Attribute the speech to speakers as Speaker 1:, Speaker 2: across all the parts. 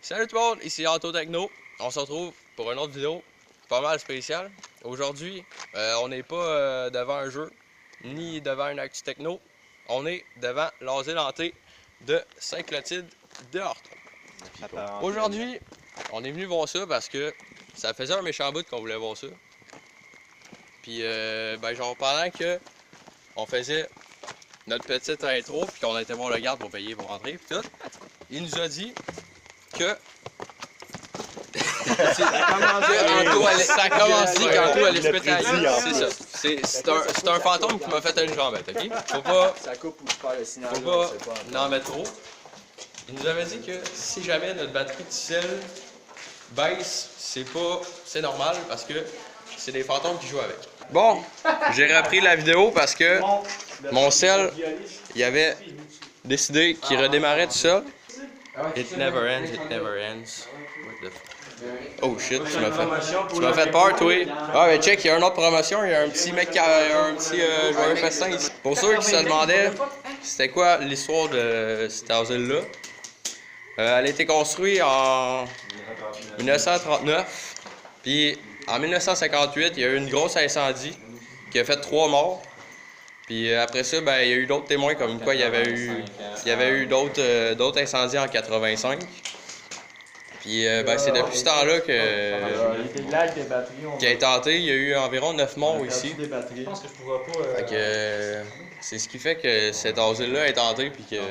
Speaker 1: Salut tout le monde, ici Auto Techno. On se retrouve pour une autre vidéo pas mal spéciale. Aujourd'hui, on n'est pas devant un jeu, ni devant un actu techno. On est devant l'Asile hanté de Saint-Clotilde de Horton. Aujourd'hui, on est venu voir ça parce que ça faisait un méchant bout qu'on voulait voir ça. Puis, genre pendant que on faisait notre petite intro, puis qu'on a été voir le garde pour payer pour rentrer, puis tout, il nous a dit que ça a commencé quand Anto allait se péter à la gueule. C'est ça. C'est un fantôme qui m'a fait une jambette, ok? Faut pas en mettre trop. Il nous avait dit que si jamais notre batterie de sel baisse, c'est normal parce que c'est des fantômes qui jouent avec. Bon, j'ai repris la vidéo parce que mon sel, il avait décidé qu'il redémarrait tout seul. It never ends, it never ends. What the f... Oh shit, tu m'as fait peur, toi. Ah, mais check, il y a une autre promotion, il y a un petit mec, un petit joueur festin ici. Pour ceux qui se demandaient c'était quoi l'histoire de cet asile-là, elle a été construite en 1939, puis en 1958, il y a eu une grosse incendie qui a fait 3 morts. Puis après ça, ben, il y a eu d'autres témoins comme quoi il y avait eu d'autres incendies en 85. Puis ben, c'est depuis ce temps-là qu'il a été hanté. Il y a eu environ 9 morts ici. Fait que c'est ce qui fait que cet asile-là est hanté puis que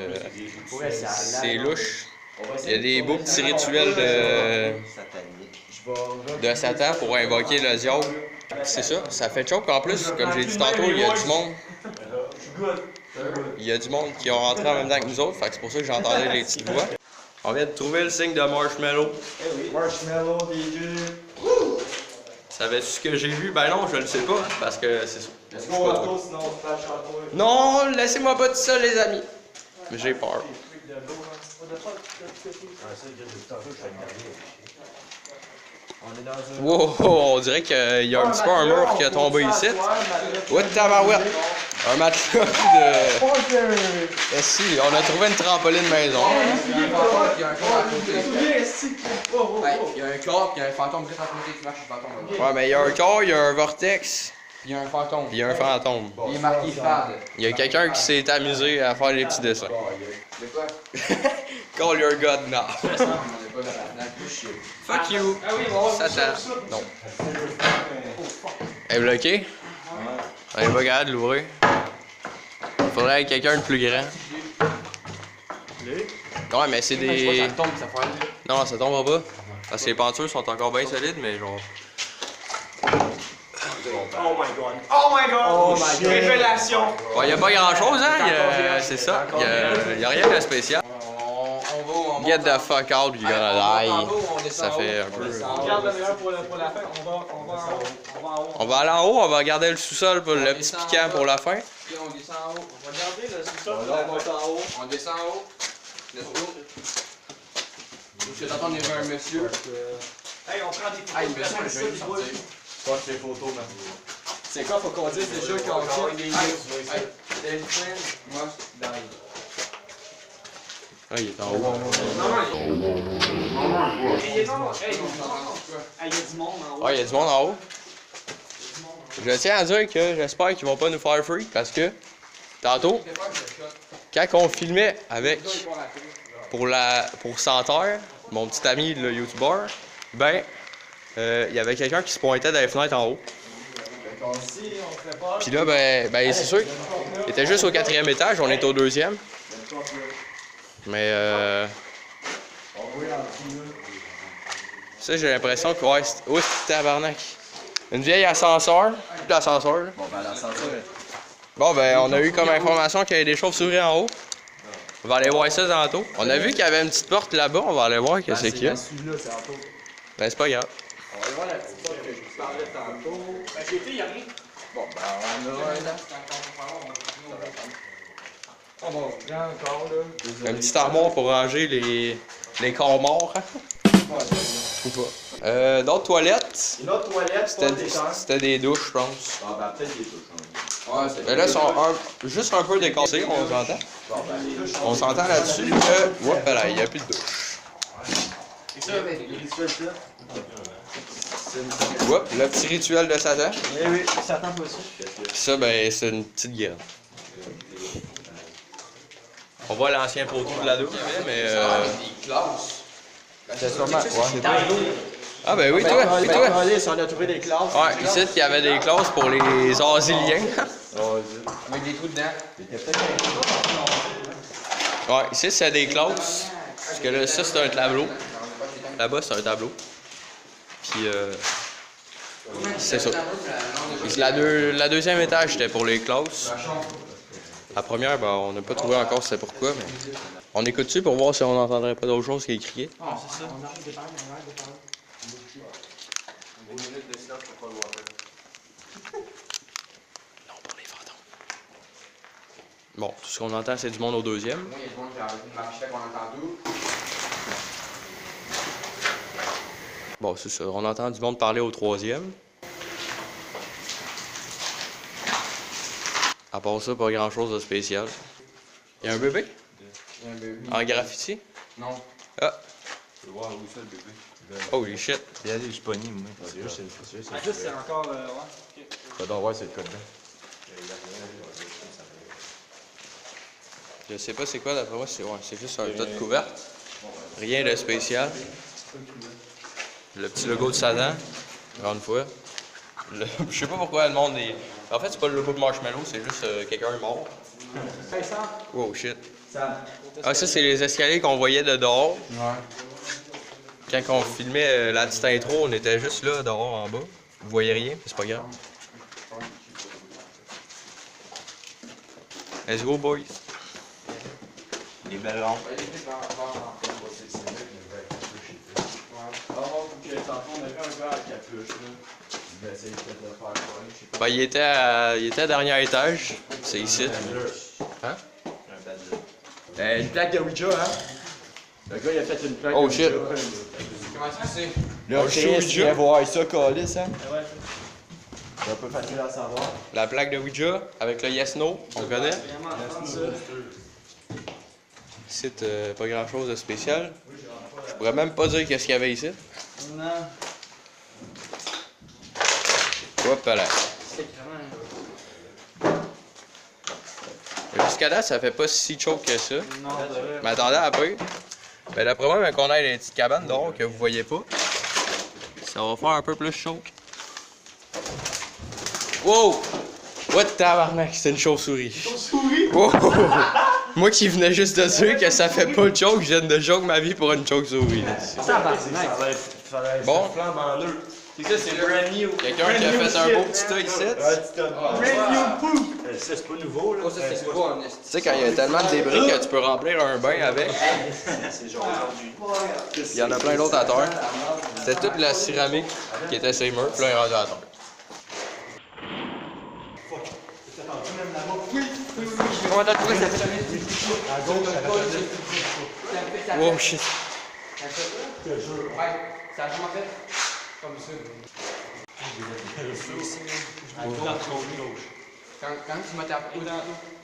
Speaker 1: c'est louche. Il y a des beaux petits rituels de Satan pour invoquer le diable. C'est ça, ça fait choc. En plus, comme j'ai dit tantôt, il y a du monde. Il y a du monde qui ont rentré en même temps que nous autres, fait que c'est pour ça que j'entendais les petites voix. On vient de trouver le signe de Marshmallow.
Speaker 2: Eh oui, Marshmallow, DJ.
Speaker 1: Savais-tu ce que j'ai vu? Ben non, je le sais pas, parce que c'est ça.
Speaker 2: Non,
Speaker 1: Non, laissez-moi pas tout seul, les amis. Mais j'ai peur. Wow, on dirait qu'il y a un petit peu un mur qui a tombé ici. What the tabarouette? Un match de... Eh si, on a trouvé une trampoline maison.
Speaker 3: Il y a un corps, il y a un corps à côté. Il y a un corps, puis il y a un fantôme juste à côté qui marche le fantôme.
Speaker 1: Ouais, mais il y a un corps, il y a un vortex,
Speaker 3: Puis il y a un fantôme.
Speaker 1: puis il y a un fantôme.
Speaker 3: Il est marqué fade.
Speaker 1: Il y a quelqu'un qui s'est amusé à faire des petits dessins.
Speaker 3: De quoi?
Speaker 1: Call your god now. Fuck you. Satan. Non. Elle est bloquée? Elle est pas capable de l'ouvrir. Il faudrait quelqu'un de plus grand. Ouais, mais c'est des...
Speaker 3: Ça tombe, ça fait.
Speaker 1: Non, ça tombera pas. Parce que les pentures sont encore bien solides, mais genre...
Speaker 2: Oh my god. Oh my god.
Speaker 3: Oh my god.
Speaker 2: Révélation.
Speaker 1: Bon, y a pas grand chose, hein? C'est ça. Y a rien de spécial.
Speaker 3: On va.
Speaker 1: Get the fuck out, you gonna die. Ça fait un peu...
Speaker 2: On garde le meilleur pour la fin. On va en haut.
Speaker 1: On va aller en haut, on va garder le sous-sol pour le petit piquant pour la fin.
Speaker 3: Puis on descend en haut.
Speaker 2: On va garder le sous-sol.
Speaker 3: On monte en haut. On descend en haut. Let's go. Je t'entends, il y avait un monsieur.
Speaker 2: Hey, on prend des photos.
Speaker 3: Ah, il me semble que je vais sortir.
Speaker 2: Fuck les photos, man.
Speaker 3: C'est quoi, faut qu'on dise déjà qu'on fait des moi,
Speaker 1: Ah, il est en haut.
Speaker 2: Il y a du monde en haut.
Speaker 1: Ah, il y a du monde en haut. Je tiens à dire que j'espère qu'ils vont pas nous faire free parce que tantôt, quand on filmait avec pour Santerre, mon petit ami le youtubeur, ben il y avait quelqu'un qui se pointait dans les fenêtres en haut. Puis là, ben c'est sûr qu'il était juste au 4e étage, on est au 2e. Mais ça, j'ai l'impression que ouais, c'est tabarnak. Une vieille ascenseur, plus l'ascenseur. Bon, ben on a eu comme information qu'il y avait des chauves-souris en haut. On va aller voir ça tantôt. On a vu qu'il y avait une petite porte là-bas, on va aller voir qu'est-ce qu'il y a. Ben c'est pas grave.
Speaker 2: On va voir la petite porte que je vous parlais tantôt. J'ai été, il y a rien. Bon, ben on a un là. On va ouvrir encore là.
Speaker 1: Un petit armoire pour ranger les corps morts. Ou pas. D'autres toilettes.
Speaker 2: Une autre toilette, pas des chambres.
Speaker 1: C'était des douches, je pense.
Speaker 2: Ah, ben peut-être des douches.
Speaker 1: Mais là, ils sont juste un peu décassés, on s'entend. On s'entend là-dessus que. Oups, là, il n'y a plus de douche.
Speaker 2: C'est ça, le rituel ça.
Speaker 1: Oups, le petit rituel de Satan.
Speaker 2: Eh oui, Satan pas ça.
Speaker 1: Ça, ben, c'est une petite guerre. On voit l'ancien poteau de l'ado qu'il y avait, mais.
Speaker 3: Des classes.
Speaker 2: C'est sûrement. Ouais.
Speaker 1: Ah, ben oui, toi, oui, toi.
Speaker 2: On a trouvé des classes.
Speaker 1: Ouais, ici, il y avait des classes pour les asiliens.
Speaker 3: Avec des trous dedans.
Speaker 1: Ouais, ici, c'est des classes. Parce que là, ça, c'est un tableau. Là-bas, c'est un tableau. Puis, c'est ça. Puis la deuxième étage, c'était pour les classes. La première, ben, on n'a pas trouvé encore c'est pourquoi, mais... On écoute dessus pour voir si on n'entendrait pas d'autre chose qui est crié.
Speaker 3: Non, c'est ça.
Speaker 1: Non, pour les fantômes. Bon, tout ce qu'on entend, c'est du monde au deuxième.
Speaker 3: Moi, il y a du monde qui a arrêté de marcher qu'on entend tout.
Speaker 1: Bon, c'est ça. On entend du monde parler au troisième. À part ça, pas grand-chose de spécial. Il y a un bébé?
Speaker 3: Il y a un bébé.
Speaker 1: En graffiti?
Speaker 3: Non.
Speaker 1: Ah!
Speaker 4: Tu peux voir où ça le bébé?
Speaker 1: Holy shit!
Speaker 4: Regardez, je suis pogné, moi.
Speaker 2: Ah, ça, c'est encore. Ouais.
Speaker 4: Va donc voir, c'est le code là.
Speaker 1: Je sais pas c'est quoi d'après moi, c'est juste un tas de couvertes. Rien de spécial. Le petit logo de Satan, encore une fois. Je sais pas pourquoi le monde est. En fait, c'est pas le logo de Marshmallow, c'est juste quelqu'un est mort. Oh shit. Ah, ça, c'est les escaliers qu'on voyait de dehors.
Speaker 3: Ouais.
Speaker 1: Quand on filmait la petite intro, on était juste là, dehors, en bas. Vous voyez rien, mais c'est pas grave. Let's go, boys.
Speaker 4: Les ballons.
Speaker 1: Ben, il était à dernier étage. C'est ici. Hein?
Speaker 2: Une plaque de Ouija, hein? Le gars, il a fait une plaque
Speaker 1: Oh,
Speaker 2: de
Speaker 1: shit.
Speaker 2: Ouija.
Speaker 3: Comment tu sais?
Speaker 2: Là,
Speaker 1: Un
Speaker 2: Chris,
Speaker 1: show
Speaker 2: il
Speaker 1: Ouija.
Speaker 2: vient voir ça, Calis, hein? C'est un peu facile à savoir.
Speaker 1: La plaque de Ouija avec le Yes No, on connaît. Ici, pas grand chose de spécial. Je pourrais même pas dire qu'est-ce qu'il y avait ici.
Speaker 2: Non.
Speaker 1: Hop là. Jusqu'à là, ça fait pas si choke que ça.
Speaker 2: Non,
Speaker 1: Mais attendez un peu. Ben d'après moi, quand on a des petites cabanes dehors que vous voyez pas, ça va faire un peu plus choke. Wow! What tabarnak, c'est une chauve-souris. Chauve-souris? Wow! Moi qui venais juste de dire que ça fait pas de choke, je viens de joke ma vie pour une chauve-souris. Bon.
Speaker 2: C'est ça, c'est brand new.
Speaker 1: Quelqu'un qui a fait un beau petit tas ici.
Speaker 2: Brand new poop! Ça, c'est pas nouveau, là.
Speaker 3: Oh, ça, c'est quoi, en
Speaker 1: Tu sais, quand il y a tellement de débris que tu peux remplir un bain avec.
Speaker 2: C'est genre aujourd'hui.
Speaker 1: Il y en a plein d'autres à terre. C'était toute la céramique qui était sur les murs, puis là, il est rendu à terre.
Speaker 3: Comment t'as trouvé ça?
Speaker 1: Wow, shit.
Speaker 3: Ouais, ça a vraiment fait comme ça. Quand tu m'as tapé,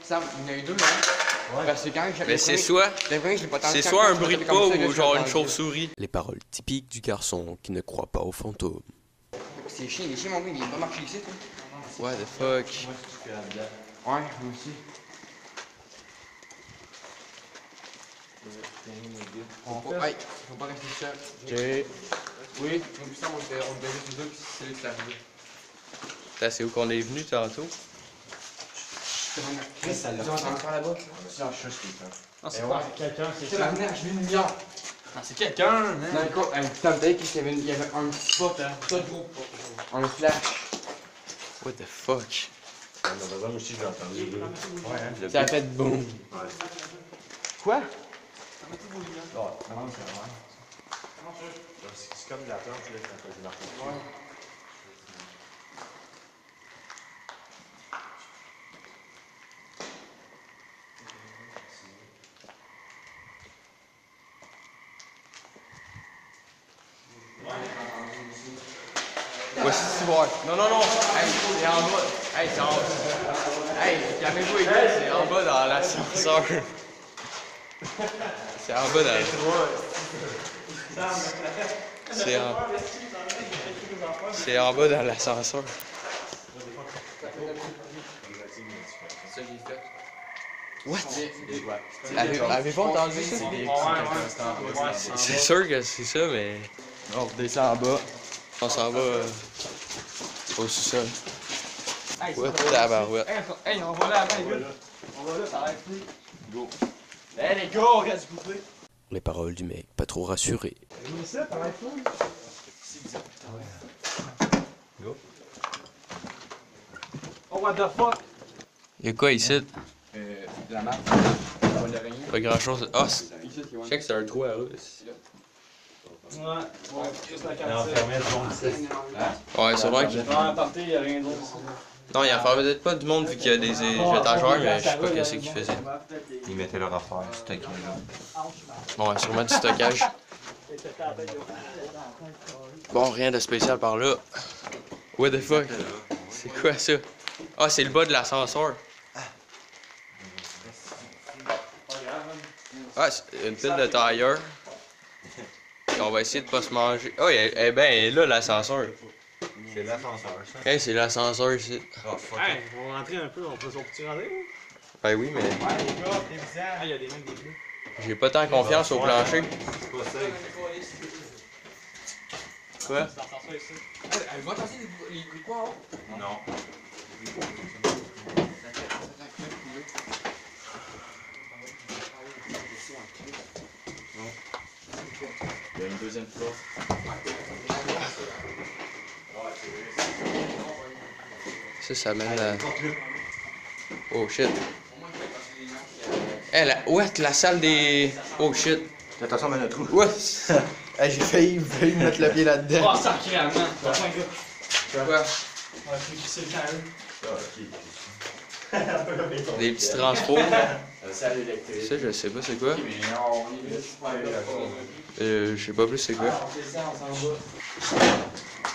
Speaker 3: Sam, il y en a eu deux, hein? Parce que quand
Speaker 1: Mais c'est soit, c'est soit un bruit de pas ou genre une chauve-souris.
Speaker 5: Les paroles typiques du garçon qui ne croit pas aux fantômes.
Speaker 3: C'est chiant, il est chiant, mon gars, il est pas marché ici, toi.
Speaker 1: What the fuck?
Speaker 3: Ouais, moi aussi. Faut pas rester seul.
Speaker 1: Ok.
Speaker 3: Oui, donc ça, on était juste les deux, puis c'est lui qui l'a arrivé.
Speaker 1: C'est où qu'on est venu tantôt?
Speaker 3: Chris, ça l'a. Tu entends faire là-bas?
Speaker 2: Non, je suis
Speaker 3: Non, c'est pas quelqu'un, c'est la merde, j'ai vu une milliard. C'est quelqu'un, hein? Dans le cas, putain, peut-être qu'il y avait un petit spot, hein? Pas de gros. Un flash.
Speaker 1: What the fuck?
Speaker 4: Moi aussi, j'ai entendu.
Speaker 3: Ça a fait boum. Quoi?
Speaker 4: C'est comme la planche, là, quand j'ai marqué.
Speaker 1: Ouais, c'est bon. Non, non, non. Hey, c'est en bas. Hey, c'est en bas. Hey, calmez-vous, les gars, c'est en bas dans l'ascenseur. C'est en bas dans. C'est en bas dans l'ascenseur.
Speaker 3: Ça, j'ai fait.
Speaker 1: What? Avez-vous entendu ça? C'est sûr que c'est ça, mais
Speaker 4: On redescend en bas.
Speaker 1: on s'en va au sous-sol. What tabarouette.
Speaker 3: Hey, on va là avant, les gars. On va là, ça arrête plus. Go. Hey, les gars, on reste coupé.
Speaker 5: Les paroles du mec, pas trop rassuré.
Speaker 3: Mais ça, ça arrête plus.
Speaker 4: Go.
Speaker 3: Oh, what the fuck?
Speaker 1: Y'a quoi ici?
Speaker 2: La map. Pas de rien.
Speaker 1: Pas grand chose. Ah, je sais que c'est un trou à eux.
Speaker 3: Ouais, bon, juste la
Speaker 4: On est
Speaker 3: carte.
Speaker 4: enfermé le monde ici.
Speaker 1: Ouais, c'est vrai que.
Speaker 3: Non, à partir, y'a rien d'autre.
Speaker 1: Non, il en fait peut-être pas du monde vu qu'il y a des étagères, mais je sais pas qu'est-ce qu'ils faisaient.
Speaker 4: Ils mettaient leur affaire, c'était là.
Speaker 1: Bon, ouais, sûrement du stockage. Bon, rien de spécial par là. What the fuck? C'est quoi ça? Ah, c'est le bas de l'ascenseur. Ah, c'est une pile de tailleurs. Et on va essayer de pas se manger. Oh, eh ben, elle est là, l'ascenseur.
Speaker 4: C'est l'ascenseur, ça.
Speaker 1: Hey, c'est l'ascenseur ici.
Speaker 4: Oh, fuck.
Speaker 3: Hey, on va rentrer un peu, on peut rentrer?
Speaker 1: Ben oui, mais
Speaker 3: Ouais, les gars, t'es bizarre. Ah, y'a des mecs des bleus.
Speaker 1: j'ai pas tant confiance au plancher.
Speaker 4: C'est pas safe.
Speaker 1: Quoi?
Speaker 3: Avez-vous entendu les bruits quoi, hein?
Speaker 4: Non.
Speaker 2: Il y a une deuxième floor.
Speaker 1: Ça mène à... Oh shit. Eh, what? La salle des... Oh shit.
Speaker 4: Attention, mets notre trou.
Speaker 1: What? Hey, j'ai failli mettre le pied là-dedans.
Speaker 3: Oh, sacrément! Quoi?
Speaker 1: Quoi?
Speaker 3: On va fixer le carré.
Speaker 1: Des petits transports.
Speaker 2: La salle électrique.
Speaker 1: Ça, je sais pas c'est quoi.
Speaker 2: Mais non, on y va.
Speaker 1: Je sais pas plus c'est quoi.
Speaker 3: On descend, on s'en va.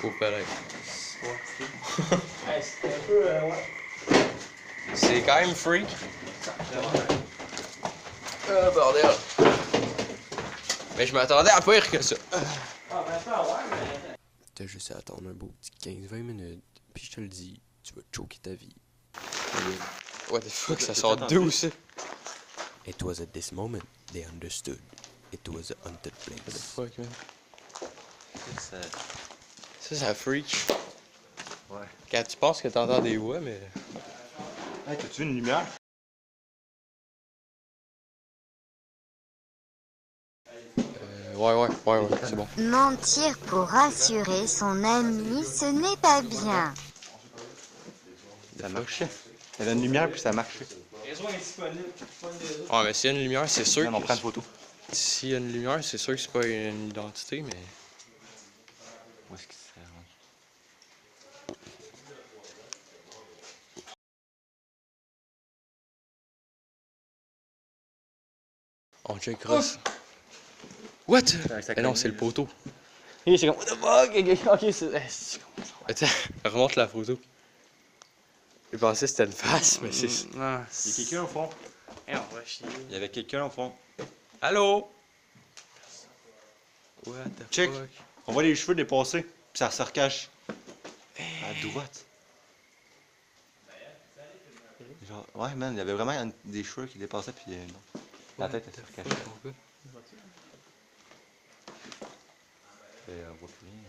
Speaker 1: Oh, pareil.
Speaker 3: Hey, c'était un peu, ouais.
Speaker 1: C'est quand même freak. Bordel. Mais je m'attendais à pire que ça.
Speaker 3: Ah, ben ça, ouais, mais...
Speaker 5: T'as juste à attendre un beau petit 15-20 minutes, puis je te le dis, tu vas te choquer ta vie.
Speaker 1: What the fuck, ça sort d'où ça?
Speaker 5: It was at this moment they understood. It was a haunted
Speaker 1: What the
Speaker 5: place.
Speaker 1: fuck, man?
Speaker 4: Ça...
Speaker 1: Ça freak.
Speaker 4: Ouais.
Speaker 1: Quand tu penses que t'entends des voix, mais...
Speaker 4: Hey, t'as-tu une lumière?
Speaker 1: Ouais, c'est bon.
Speaker 6: Mentir pour rassurer son ami, ce n'est pas bien.
Speaker 4: Ça marchait. Il y avait une lumière puis ça marchait.
Speaker 3: Réseau indisponible. Pas une réseau.
Speaker 1: Ouais, mais s'il y a une lumière, c'est sûr
Speaker 4: On
Speaker 1: que...
Speaker 4: prend une photo.
Speaker 1: S'il y a une lumière, c'est sûr que c'est pas une identité, mais...
Speaker 4: Où est-ce qu'il sert?
Speaker 1: On checkera ça. What? Eh non, c'est le poteau.
Speaker 3: Et c'est comme, what the fuck? Ok, c'est...
Speaker 1: Attends, remonte la photo. J'ai pensé que c'était une face, mais c'est...
Speaker 3: Non,
Speaker 4: Il y a quelqu'un au fond.
Speaker 3: on va chier.
Speaker 4: Il y avait quelqu'un au fond.
Speaker 1: Allô? What the
Speaker 4: Check.
Speaker 1: fuck?
Speaker 4: On voit les cheveux dépasser, puis ça se recache. À droite. Genre, ouais, man, il y avait vraiment des cheveux qui dépassaient, puis la tête, elle se recachait. On voit plus rien.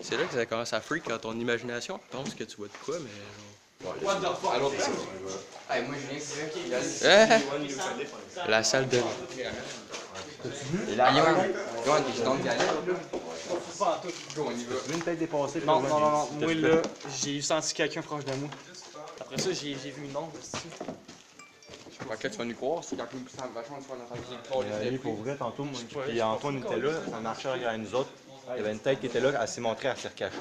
Speaker 1: C'est là que ça commence à freak quand ton imagination pense que tu vois de quoi, mais...
Speaker 3: What the fuck?
Speaker 1: Alors,
Speaker 2: Hey, moi, je viens ici.
Speaker 1: la salle de...
Speaker 2: Et là, Yoann, t'es dans le galère, là.
Speaker 3: Pas en tout.
Speaker 2: Go, on y va.
Speaker 4: Tu veux une tête dépassée? puis
Speaker 3: Non,
Speaker 4: on voit
Speaker 3: non, non, non.
Speaker 4: des-
Speaker 3: Moi, là, j'ai senti quelqu'un proche de moi. Après ça, j'ai vu une ombre, c'est-tu?
Speaker 2: Je crois que tu vas nous croire, c'est quand même plus simple, vachement de fois dans la vie.
Speaker 4: Oui, pour vrai, tantôt, moi, puis Antoine était là, ça marchait derrière nous autres. Il y avait une tête qui était là, elle s'est montrée, elle s'est recachée.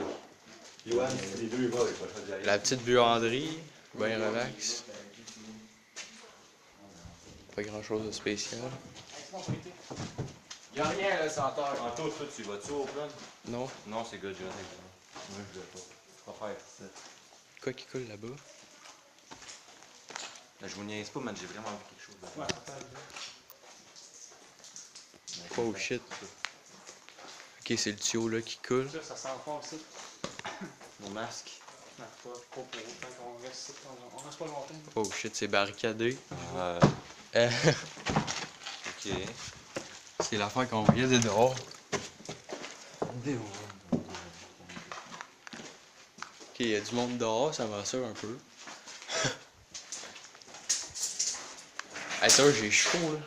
Speaker 1: La petite buanderie, bien relax. Pas grand chose de spécial.
Speaker 2: Y'a rien, là, sans terre.
Speaker 4: Antoine, toi, tu vas-tu au plan?
Speaker 1: Non?
Speaker 4: Non, c'est good, moi, je vais pas. Je vais faire ça.
Speaker 1: Quoi qui coule là-bas?
Speaker 4: Là, je vous niaise pas, man, j'ai vraiment vu quelque chose là.
Speaker 1: Oh shit. Ok, c'est le tuyau là qui coule.
Speaker 3: Ça sent fort aussi.
Speaker 4: Mon masque.
Speaker 3: Non, pas pour autant qu'on reste. On reste pas longtemps.
Speaker 1: Oh shit, c'est barricadé.
Speaker 4: Ok.
Speaker 1: C'est l'affaire qu'on voyait de dehors. Ok, il y a du monde dehors, ça me rassure un peu. Hey, ça, j'ai chaud là.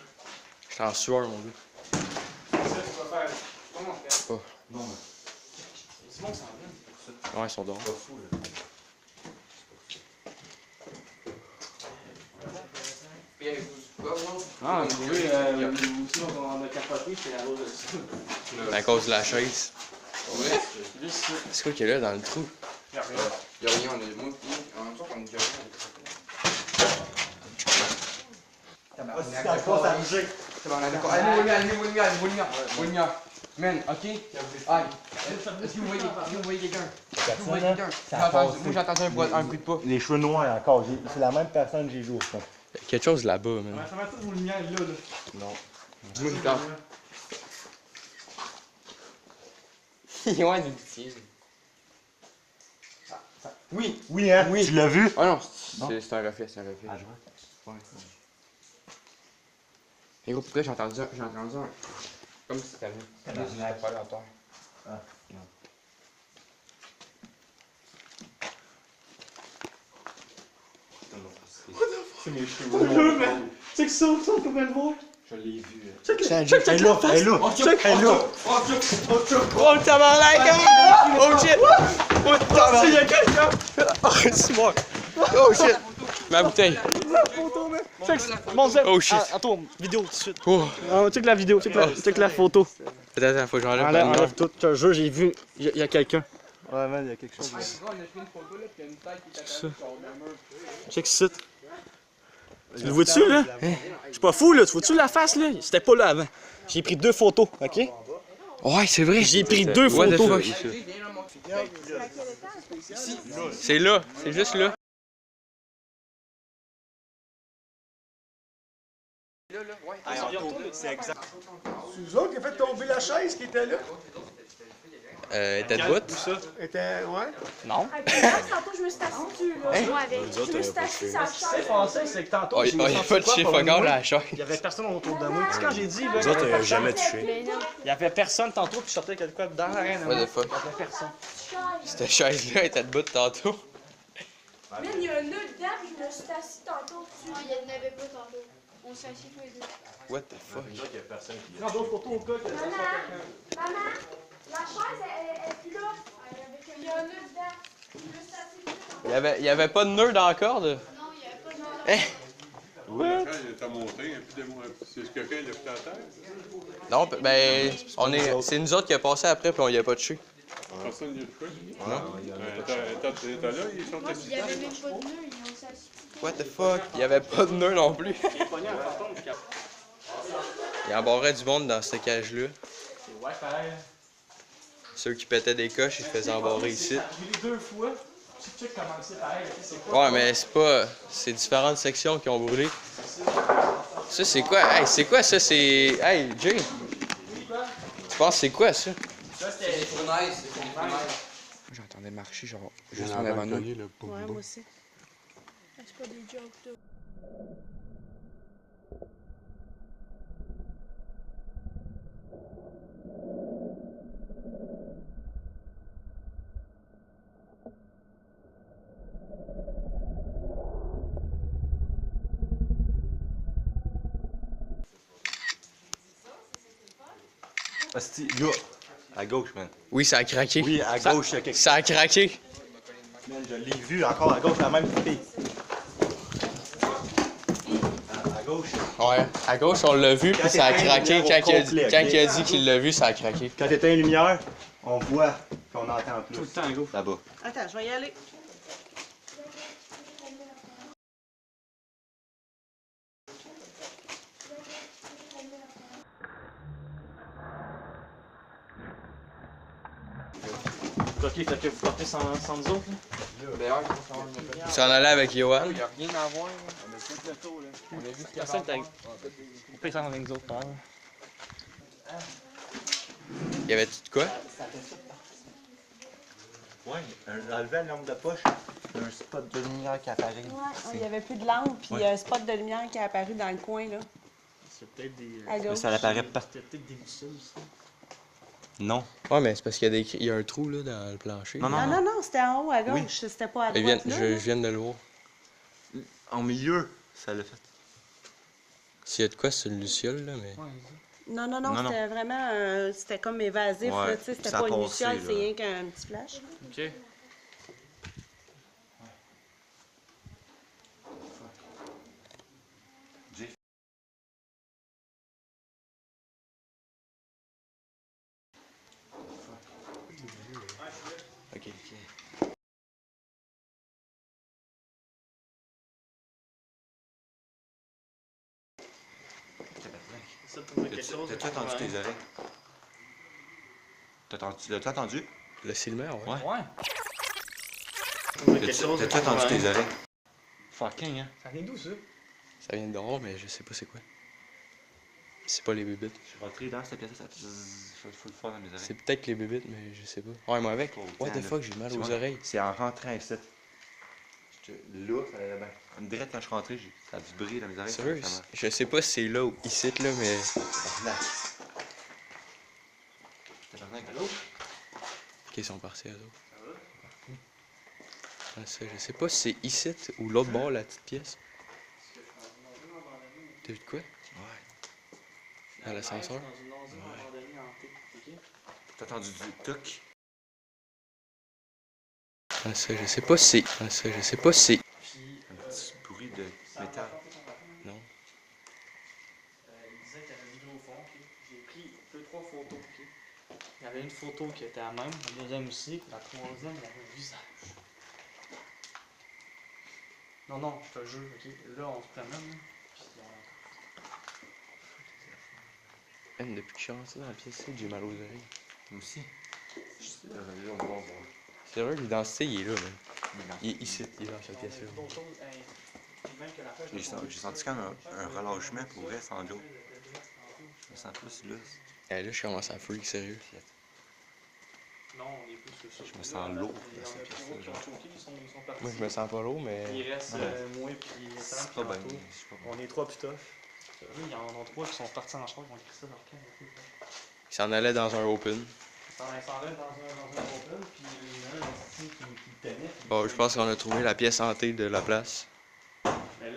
Speaker 1: J'étais en sueur, mon gars.
Speaker 3: Ça, tu vas faire. Comment faire?
Speaker 1: Oh.
Speaker 4: Non, mais
Speaker 3: C'est bon, ça en vient.
Speaker 1: Ouais, ils sont dehors.
Speaker 4: pas fou, là.
Speaker 3: Ah, oui, aussi, on a capoté, c'est à l'autre de ça.
Speaker 1: À cause de la chaise.
Speaker 2: Ouais.
Speaker 3: Juste ça.
Speaker 1: C'est quoi qu'il y a là dans le trou?
Speaker 3: Y'a rien.
Speaker 2: Y'a rien, on a. Moi, en même temps, on a déjà rien.
Speaker 3: Allez, mon lumière. Man, ok? Aïe. Est-ce que vous voyez quelqu'un? Moi, j'ai entendu un bruit de pas.
Speaker 4: Les cheveux noirs encore. C'est la même personne que j'ai joué au fond.
Speaker 1: Il y a quelque chose là-bas,
Speaker 3: On
Speaker 1: man.
Speaker 3: va faire toutes vos lumières là.
Speaker 4: Non.
Speaker 2: Moi, je t'en.
Speaker 3: Ouais, du petit. Oui.
Speaker 4: Oui, hein?
Speaker 3: Oui.
Speaker 4: Tu l'as vu?
Speaker 3: Ah non, c'est un reflet, c'est un reflet.
Speaker 4: Ah, je vois.
Speaker 3: Et gros, pourquoi j'ai entendu un. Comme si c'était venu. C'était pas là à terre.
Speaker 4: Ah,
Speaker 3: C'est mes cheveux. C'est que ça, on peut le voir.
Speaker 4: Je l'ai vu.
Speaker 3: Check
Speaker 4: Elle est là! Elle est là! Elle est là!
Speaker 1: Oh, le tabarnak! Oh shit! Oh, tabarnak! Il y a quelqu'un! Oh, c'est moi! Oh shit! Ma bouteille! Oh shit!
Speaker 7: Attends, vidéo tout de suite.
Speaker 1: Oh!
Speaker 7: Check la vidéo, check la photo.
Speaker 1: Attends, faut que j'enlève la lumière.
Speaker 7: Enlève tout, je te jure, j'ai vu, il y a quelqu'un.
Speaker 4: Ouais, man, il y a quelque chose.
Speaker 7: Check ce site. Tu le vois-tu, là? Je suis pas fou, là. Tu vois-tu la face, là? C'était pas là avant. J'ai pris 2 photos, OK?
Speaker 1: Ouais, c'est vrai!
Speaker 7: J'ai pris 2
Speaker 1: What the
Speaker 7: photos.
Speaker 1: fuck? C'est là, c'est juste là.
Speaker 7: C'est exact.
Speaker 8: C'est vous autres qui a fait tomber la chaise qui était là?
Speaker 1: T'es debout?
Speaker 8: Était, ouais.
Speaker 7: Non.
Speaker 9: Tantôt, je me suis assis dessus, là. Moi, avec. Je me suis assis sur la
Speaker 7: Ce qui s'est
Speaker 9: chaise.
Speaker 7: passé, c'est que tantôt,
Speaker 1: Oh, il y a pas de chiffre encore à la chaise.
Speaker 7: Il y avait personne autour de moi. Tu sais, quand j'ai dit, là,
Speaker 5: Nous autres, on a jamais touché.
Speaker 9: Mais non.
Speaker 7: il y avait personne tantôt, puis je sortais quelque chose dedans, rien.
Speaker 1: What the fuck?
Speaker 7: Il y avait personne.
Speaker 1: Cette chaise-là était debout tantôt.
Speaker 9: Man, il y a un nœud dedans, puis je me suis assis tantôt dessus.
Speaker 10: Il n'y en avait pas tantôt. On s'est assis tous les deux.
Speaker 1: What the fuck?
Speaker 7: Prends d'autres photos au cas que ce soit
Speaker 9: Maman,
Speaker 7: quelqu'un.
Speaker 9: maman, la chaise, elle est plus là. Il y a un nœud dedans. Je me suis assis dessus.
Speaker 1: Il y avait pas de nœud dans la corde?
Speaker 10: Non, il n'y avait pas de
Speaker 1: Hein?
Speaker 11: La chaise est montée, c'est quelqu'un qui l'a fait à terre.
Speaker 1: Non, ben, c'est nous autres qui a passé après, puis on y a pas touché.
Speaker 11: Personne n'y a touché. T'es là, ils sont assis.
Speaker 10: Il n'y avait même pas de nœud, on s'est assis.
Speaker 1: What the fuck? Il y avait pas de nœud non plus. Il embarrait du monde dans cette cage-là.
Speaker 3: C'est ouais, pareil.
Speaker 1: Ceux qui pétaient des coches, ils se faisaient embarrer ici.
Speaker 3: J'ai les 2 fois. Tu check comment c'est pareil. C'est quoi?
Speaker 1: Ouais, mais c'est pas... C'est différentes sections qui ont brûlé. Ça, c'est quoi? Hey, c'est quoi ça? C'est... Hey, Jay! Tu penses c'est quoi ça?
Speaker 3: Ça, c'était
Speaker 2: C'est fournaise, c'est fournaise.
Speaker 3: J'entendais marcher, genre, juste en avant nous.
Speaker 9: Ouais, moi aussi. C'est pas des jokes, là.
Speaker 4: Asti, là, à gauche, man.
Speaker 1: Oui, ça a craqué.
Speaker 4: Oui, à gauche, il y a quelque chose.
Speaker 1: Ça a craqué.
Speaker 4: Man, je l'ai vu encore à gauche, la même fille. À gauche.
Speaker 1: Ouais, à gauche, on l'a vu, puis ça a craqué.
Speaker 4: Quand
Speaker 1: Quand il a
Speaker 4: complet,
Speaker 1: quand
Speaker 4: ok?
Speaker 1: il a dit qu'il l'a vu, ça a craqué.
Speaker 4: Quand t'éteins une lumière, on voit, puis on entend plus.
Speaker 7: Tout le temps, gros.
Speaker 4: Là-bas.
Speaker 9: Attends, je vais y aller.
Speaker 7: Ok, t'as que vous partez sans nous autres, là?
Speaker 2: D'ailleurs,
Speaker 1: Il s'en allait avec Johan.
Speaker 3: Il n'y a rien à voir.
Speaker 7: Personne t'a. On paye ça avec nous autres, pareil.
Speaker 1: Y avait-tu de quoi?
Speaker 4: Ouais, enlever la lampe de poche, un spot de lumière qui apparaît.
Speaker 12: Ouais, il y avait plus de lampe, puis il y a un spot de lumière qui est apparu dans le coin, là.
Speaker 7: C'est peut-être des.
Speaker 12: À gauche.
Speaker 4: Ça apparaît pas.
Speaker 7: C'était peut-être des missiles aussi.
Speaker 4: Non.
Speaker 1: Ouais, mais c'est parce qu'il y a un trou là dans le plancher.
Speaker 12: Non, c'était en haut à gauche,
Speaker 4: Oui.
Speaker 12: c'était pas à
Speaker 1: Je
Speaker 12: droite. Là,
Speaker 1: je viens de le voir.
Speaker 4: En milieu, ça l'a fait.
Speaker 1: S'il y a de quoi, c'est une luciole, là, mais.
Speaker 12: Non,
Speaker 4: Non,
Speaker 12: c'était vraiment. C'était comme évasif,
Speaker 4: Ouais,
Speaker 12: là, tu sais, c'était
Speaker 4: ça a
Speaker 12: pas une
Speaker 4: passé,
Speaker 12: luciole,
Speaker 4: là.
Speaker 12: c'est rien qu'un petit flash.
Speaker 7: Ok.
Speaker 1: Ok.
Speaker 4: T'as-tu entendu tes oreilles? L'as-tu entendu?
Speaker 1: Le Silmer, ouais.
Speaker 4: Ouais.
Speaker 7: Quelque chose
Speaker 4: T'as-tu entendu tes oreilles? Fucking, hein?
Speaker 7: Ça vient d'où ça?
Speaker 1: Ça vient de dehors, mais je sais pas c'est quoi. C'est pas les bébites.
Speaker 4: Je suis rentré dans cette pièce, ça faut le faire dans mes oreilles.
Speaker 1: C'est peut-être les bébites, mais je sais pas. Ouais, moi avec. What the fuck, j'ai mal aux oreilles.
Speaker 4: C'est en rentrant ici. Là, ça allait bien. Direct quand je suis rentré, ça a du bruit dans mes oreilles.
Speaker 1: Sérieux? Je sais pas si c'est là ou ici, là, mais. Ok, ils sont partis, eux autres. Ah, ça, je sais pas si c'est ici ou l'autre bord, la petite pièce. T'as vu de quoi?
Speaker 4: Ouais.
Speaker 1: Dans l'ascenseur?
Speaker 4: T'as entendu du toc?
Speaker 1: Ah, ça, je sais pas si c'est. Ah, ça, je sais pas si c'est.
Speaker 4: Un petit bruit de métal.
Speaker 1: Non.
Speaker 7: Il disait qu'il y avait du gros fond, ok? J'ai pris 2-3 photos, ok? Il y avait une photo qui était la même, la deuxième aussi, la troisième, il y avait un visage. Non, je te jure, ok? Là, on se promène, là, puis on
Speaker 1: Même depuis que je suis rentré dans la pièce, j'ai mal aux oreilles.
Speaker 4: Moi aussi. Là, on va voir.
Speaker 1: C'est vrai, l'identité, il est là, même. Il est ici, il est dans cette pièce-là.
Speaker 4: J'ai senti comme un relâchement pour vrai, sans joke. Je me sens plus là.
Speaker 1: Là, je commence à freak, sérieux.
Speaker 7: Non, on est plus que ça.
Speaker 4: Je me sens lourd dans cette pièce-là.
Speaker 1: Moi, je me sens pas lourd, mais.
Speaker 7: Il reste moi puis
Speaker 4: C'est pas bien.
Speaker 7: On est 3 plus tough. Il y en a 3 qui sont partis en char, ils ont écrit ça dans le camp.
Speaker 1: Il s'en allait dans un open.
Speaker 7: Il s'en allait dans un open, puis il y en a un qui tenait.
Speaker 1: Bon, je pense qu'on a trouvé la pièce hantée de la place.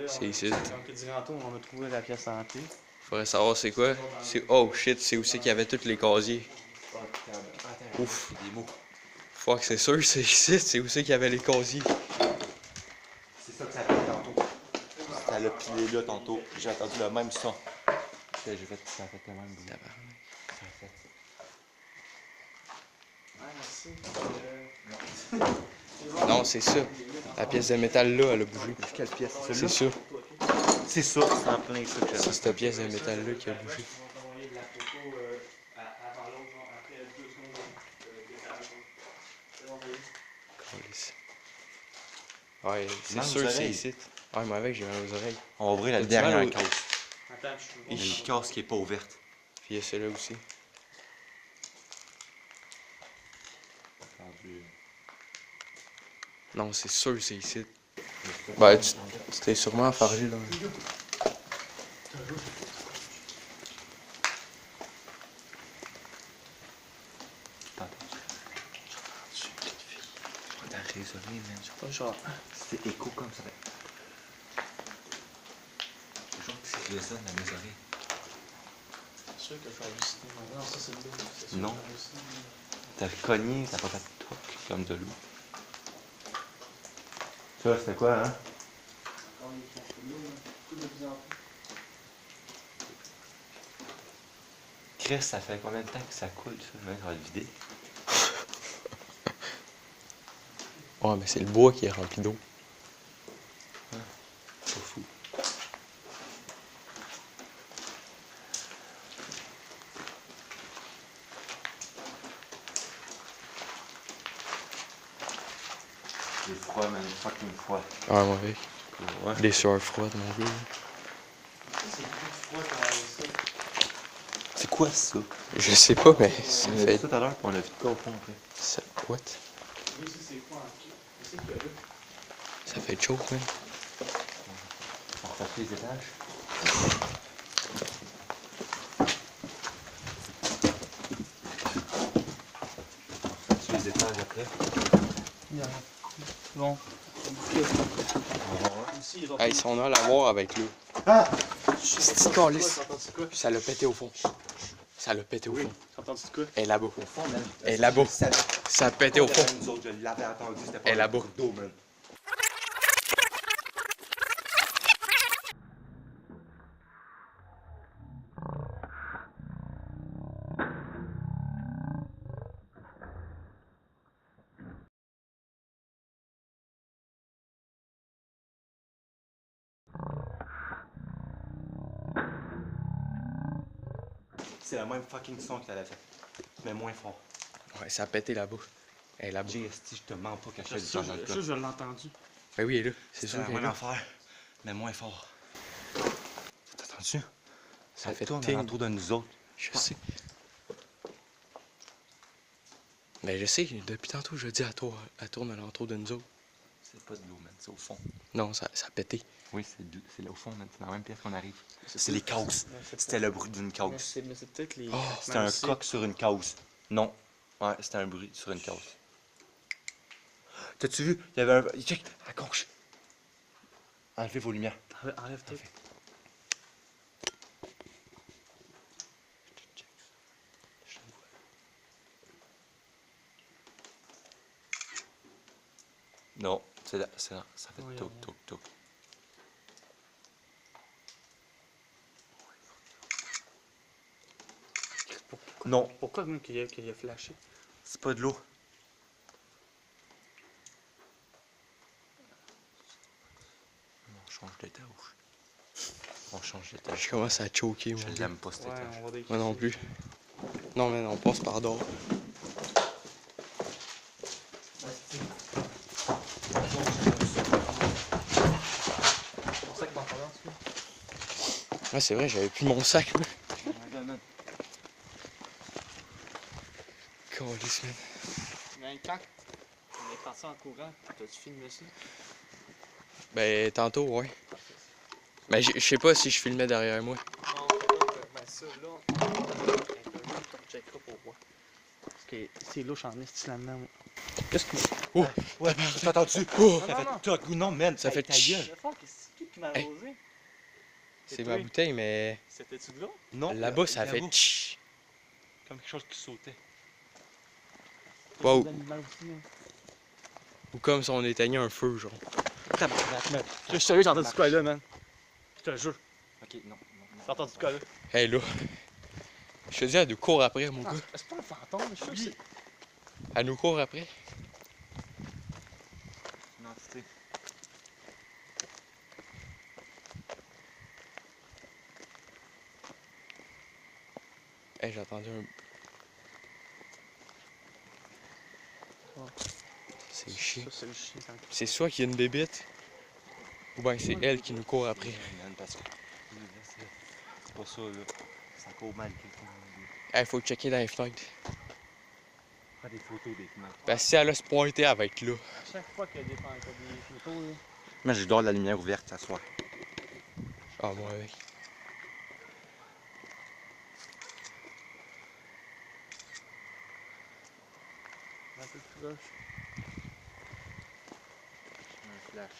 Speaker 1: C'est ici.
Speaker 7: Comme tu dis tantôt, on a trouvé la pièce hantée.
Speaker 1: Faudrait savoir c'est quoi. C'est. Oh shit, c'est où c'est qu'il y avait tous les casiers. Ouf.
Speaker 4: Des mots.
Speaker 1: Fuck, c'est sûr, c'est ici, c'est où c'est qu'il y avait les casiers.
Speaker 4: C'est ça que ça a fait tantôt. Ça l'a pilé là tantôt. J'ai entendu le même son. Ça a fait le même bruit. Ça a fait.
Speaker 1: Non, c'est ça. La pièce de métal là, elle a bougé.
Speaker 4: Quelle pièce?
Speaker 1: C'est ça.
Speaker 4: C'est ça, c'est en plein ça que
Speaker 1: C'est cette pièce de métal là qui a bougé. Ouais, c'est sûr que c'est ici. Ouais, moi avec, j'ai mal aux oreilles.
Speaker 4: On va ouvrir la
Speaker 1: T'as-tu
Speaker 4: dernière
Speaker 1: mal aux-
Speaker 4: case.
Speaker 7: Attends,
Speaker 4: Il y a une case qui est pas ouverte.
Speaker 1: Puis il y a celle-là aussi. Non, c'est sûr que c'est ici. Ben, tu t'es sûrement enfargé là.
Speaker 4: Désolé, man.
Speaker 7: Pas genre.
Speaker 4: C'est écho comme ça. Je jure que c'est le son dans mes oreilles.
Speaker 7: C'est sûr que je vais halluciner. Non, ça c'est le loup.
Speaker 4: Non. T'as cogné, t'as pas fait de toc comme de loup. Ça, c'était quoi, hein? Chris, ça fait combien de temps que ça coule, ça? Je vais le vider.
Speaker 1: Ouais, mais c'est le bois qui est rempli d'eau.
Speaker 4: Pas fou. C'est froid, man. Fucking froid.
Speaker 1: Ouais, moi avec.
Speaker 4: Ouais.
Speaker 1: Des sueurs froides, mon gars.
Speaker 7: C'est plus froid quand
Speaker 4: C'est quoi ça?
Speaker 1: Je sais pas, mais ça
Speaker 4: On a
Speaker 1: fait...
Speaker 4: vu tout à l'heure, puis on a vu de quoi au fond après.
Speaker 1: Ça... What?
Speaker 7: Oui, c'est quoi en tout? C'est qu'il y a là.
Speaker 1: Ça fait choke, man.
Speaker 4: On refait les étages. On refait les étages après.
Speaker 7: Bon.
Speaker 1: Hey, si on a à l'avoir avec lui.
Speaker 4: Ah!
Speaker 1: C'est calice. Ça l'a pété au fond. Ça l'a pété au fond.
Speaker 7: T'as entendu de quoi?
Speaker 1: Elle est là-bas.
Speaker 4: Au fond, man.
Speaker 1: Elle est là-bas. Ça a pété au fond.
Speaker 4: Nous autres, je l'avais entendu, c'était pas
Speaker 1: Elle est là-bas.
Speaker 4: d'eau, man. C'est le même fucking son que t'avais fait, mais moins fort.
Speaker 1: Ouais, ça a pété là-bas. Elle est là-bas.
Speaker 4: JST, je te mens pas qu'elle fait
Speaker 7: Je
Speaker 4: du
Speaker 7: suis
Speaker 4: temps
Speaker 7: sûr,
Speaker 4: dans le
Speaker 7: je
Speaker 4: gars.
Speaker 7: l'ai entendu.
Speaker 1: Ben oui, elle est là. C'est sûr
Speaker 4: la
Speaker 1: qu'elle est
Speaker 4: même
Speaker 1: là.
Speaker 4: affaire, mais moins fort. T'as entendu?
Speaker 1: Ça fait
Speaker 4: tourne
Speaker 1: ting.
Speaker 4: autour de nous autres.
Speaker 1: Je sais. Ben je sais, depuis tantôt, je dis à toi, elle tourne alentour de nous autres.
Speaker 4: C'est pas de l'eau, man, c'est au fond.
Speaker 1: Non, ça a pété.
Speaker 4: Oui, c'est là au fond, man. C'est dans la même pièce qu'on arrive. C'est les causses. C'était le bruit d'une cause.
Speaker 7: Mais c'est peut-être les.
Speaker 4: C'était un coq sur une cause. Non. Ouais, c'était un bruit sur une cause. T'as-tu vu? Il y avait un. Check, à gauche. Enlevez vos lumières.
Speaker 7: Enlève tout.
Speaker 4: Non, c'est là, ça fait
Speaker 7: Oui,
Speaker 4: toc,
Speaker 7: oui.
Speaker 4: toc, toc. Non,
Speaker 7: Pourquoi même qu'il a flashé?
Speaker 4: c'est pas de l'eau. On change d'étage. On change d'étage.
Speaker 1: Je commence à choquer, moi.
Speaker 4: Je l'aime pas cet
Speaker 7: Ouais,
Speaker 4: étage.
Speaker 7: on va décrire.
Speaker 1: Moi non plus. Non, mais on passe par dehors. Ouais, c'est vrai, j'avais plus mon sac, moi. Câlisse, man.
Speaker 7: Mais quand on est parti en courant, t'as-tu filmé ça?
Speaker 1: Ben, tantôt, ouais. Ben, je sais pas si je filmais derrière moi.
Speaker 7: Non, ben ça, là, on checkera pour voir. Parce que c'est louche en esti là-dedans. Qu'est-ce que...
Speaker 1: Oh!
Speaker 4: Ouais, t'as entendu?
Speaker 1: Oh!
Speaker 4: Ça fait toc. Non, man,
Speaker 1: Ça fait
Speaker 4: ta gueule.
Speaker 7: Le fond, c'est qui m'a
Speaker 1: Hey.
Speaker 7: arrosé?
Speaker 1: C'est ma bouteille, mais
Speaker 7: C'était-tu de l'eau?
Speaker 4: Non.
Speaker 1: là-bas, ça fait
Speaker 4: là-bas.
Speaker 1: tch.
Speaker 4: Comme quelque chose qui sautait.
Speaker 1: Wow.
Speaker 7: Des animaux aussi, hein.
Speaker 1: Ou comme si on éteignait un feu, genre.
Speaker 7: Tabarnak, man. Je suis sérieux, j'ai entendu quoi là, man. Je te le jure.
Speaker 4: Ok, non.
Speaker 7: J'ai entendu quoi là?
Speaker 1: Hey, là. Je te dis, elle nous court après, mon
Speaker 7: Ah,
Speaker 1: gars.
Speaker 7: c'est pas un fantôme, je suis sûr que c'est...
Speaker 1: Elle nous court après.
Speaker 4: Non, tu sais.
Speaker 1: Hey, j'ai entendu un... C'est le chien.
Speaker 7: Ça, c'est le chien.
Speaker 1: C'est soit qu'il y a une bébite, ou bien c'est elle qui nous court après.
Speaker 4: Man, parce que. C'est pas ça, là. Ça court mal, quelqu'un.
Speaker 1: Hey, faut checker dans les fenêtres.
Speaker 4: Prends des photos des fenêtres.
Speaker 1: Parce que si elle a se pointer, elle va être là.
Speaker 7: Chaque fois qu'il y a des photos, là.
Speaker 4: Mais je dors la lumière ouverte ce soir.
Speaker 1: Ah, moi avec.
Speaker 7: Un peu plus proche.
Speaker 4: Un flash.